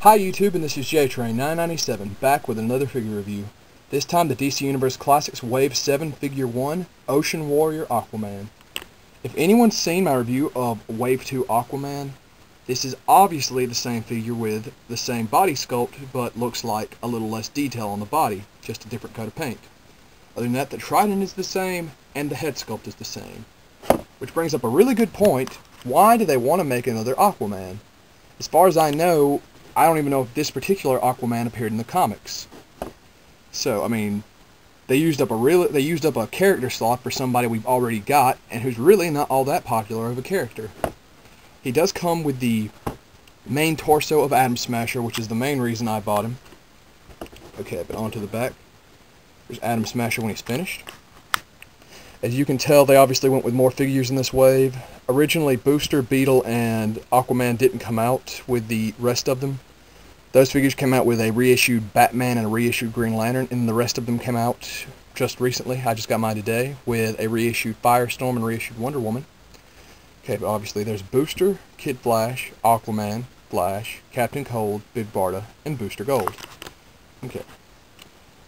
Hi YouTube, and this is JTrain997, back with another figure review. This time the DC Universe Classics Wave 7 Figure 1, Ocean Warrior Aquaman. If anyone's seen my review of Wave 2 Aquaman, this is obviously the same figure with the same body sculpt, but looks like a little less detail on the body, just a different coat of paint. Other than that, the trident is the same, and the head sculpt is the same. Which brings up a really good point. Why do they want to make another Aquaman? As far as I know, I don't even know if this particular Aquaman appeared in the comics. So, I mean, they used up a character slot for somebody we've already got, and who's really not all that popular of a character. He does come with the main torso of Atom Smasher, which is the main reason I bought him. Okay, but on to the back. There's Atom Smasher when he's finished. As you can tell, they obviously went with more figures in this wave. Originally, Booster, Beetle, and Aquaman didn't come out with the rest of them. Those figures came out with a reissued Batman and a reissued Green Lantern, and the rest of them came out just recently. I just got mine today, with a reissued Firestorm and reissued Wonder Woman. Okay, but obviously there's Booster, Kid Flash, Aquaman, Flash, Captain Cold, Big Barda, and Booster Gold. Okay.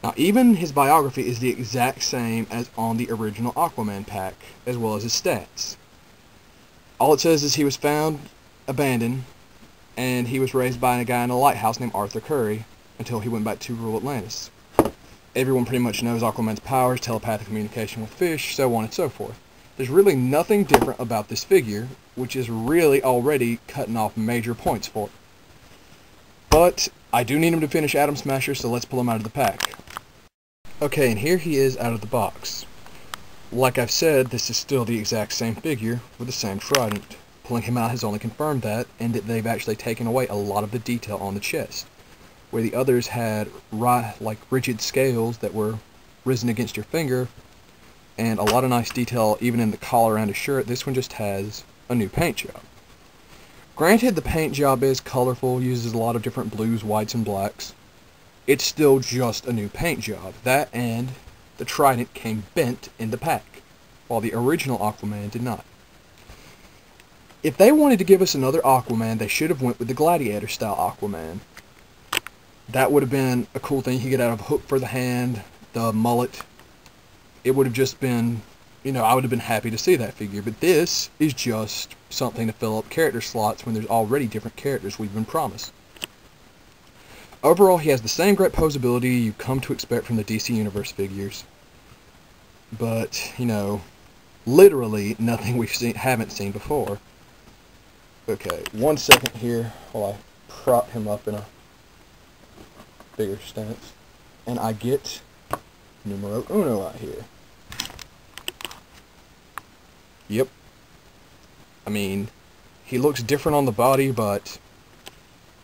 Now, even his biography is the exact same as on the original Aquaman pack, as well as his stats. All it says is he was found abandoned, and he was raised by a guy in a lighthouse named Arthur Curry, until he went back to rule Atlantis. Everyone pretty much knows Aquaman's powers, telepathic communication with fish, so on and so forth. There's really nothing different about this figure, which is really already cutting off major points for it. But I do need him to finish Atom Smasher, so let's pull him out of the pack. Okay, and here he is out of the box. Like I've said, this is still the exact same figure with the same trident. Pulling him out has only confirmed that, and that they've actually taken away a lot of the detail on the chest. Where the others had like rigid scales that were risen against your finger, and a lot of nice detail even in the collar and his shirt, this one just has a new paint job. Granted, the paint job is colorful, uses a lot of different blues, whites, and blacks. It's still just a new paint job. That and the trident came bent in the pack, while the original Aquaman did not. If they wanted to give us another Aquaman, they should have went with the Gladiator-style Aquaman. That would have been a cool thing. You could get out of hook for the hand, the mullet. It would have just been, I would have been happy to see that figure. But this is just something to fill up character slots when there's already different characters we've been promised. Overall, he has the same great posability you come to expect from the DC Universe figures. But, literally nothing haven't seen before. Okay, 1 second here while I prop him up in a bigger stance. And I get numero uno out here. Yep. I mean, he looks different on the body, but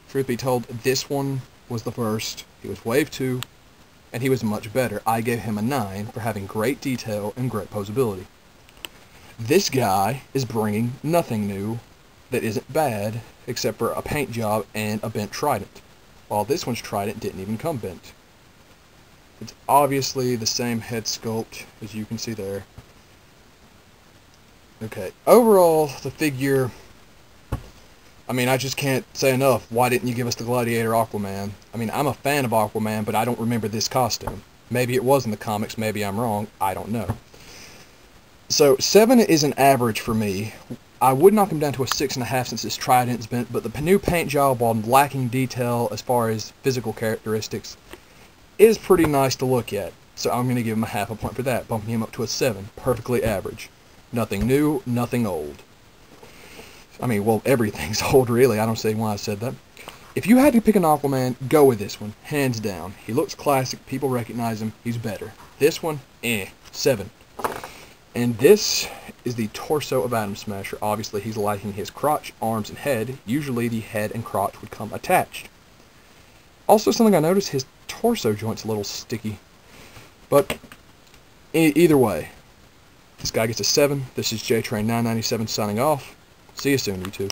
truth be told, this one was the first. He was Wave 2, and he was much better. I gave him a 9 for having great detail and great posability. This guy is bringing nothing new that isn't bad, except for a paint job and a bent trident, while this one's trident didn't even come bent. It's obviously the same head sculpt, as you can see there. Okay, overall, the figure, I just can't say enough. Why didn't you give us the Gladiator Aquaman? I'm a fan of Aquaman, but I don't remember this costume. Maybe it was in the comics, maybe I'm wrong, I don't know. So, 7 is an average for me. I would knock him down to a 6.5 since his trident's bent, but the new paint job, while lacking detail as far as physical characteristics, is pretty nice to look at. So I'm going to give him a half a point for that, bumping him up to a 7. Perfectly average. Nothing new, nothing old. Well, everything's old, really. I don't see why I said that. If you had to pick an Aquaman, go with this one. Hands down. He looks classic. People recognize him. He's better. This one, 7. And this is the torso of Atom Smasher. Obviously, he's lacking his crotch, arms, and head. Usually, the head and crotch would come attached. Also, something I noticed, his torso joint's a little sticky. But, either way, this guy gets a 7. This is JTrain997 signing off. See you soon, YouTube.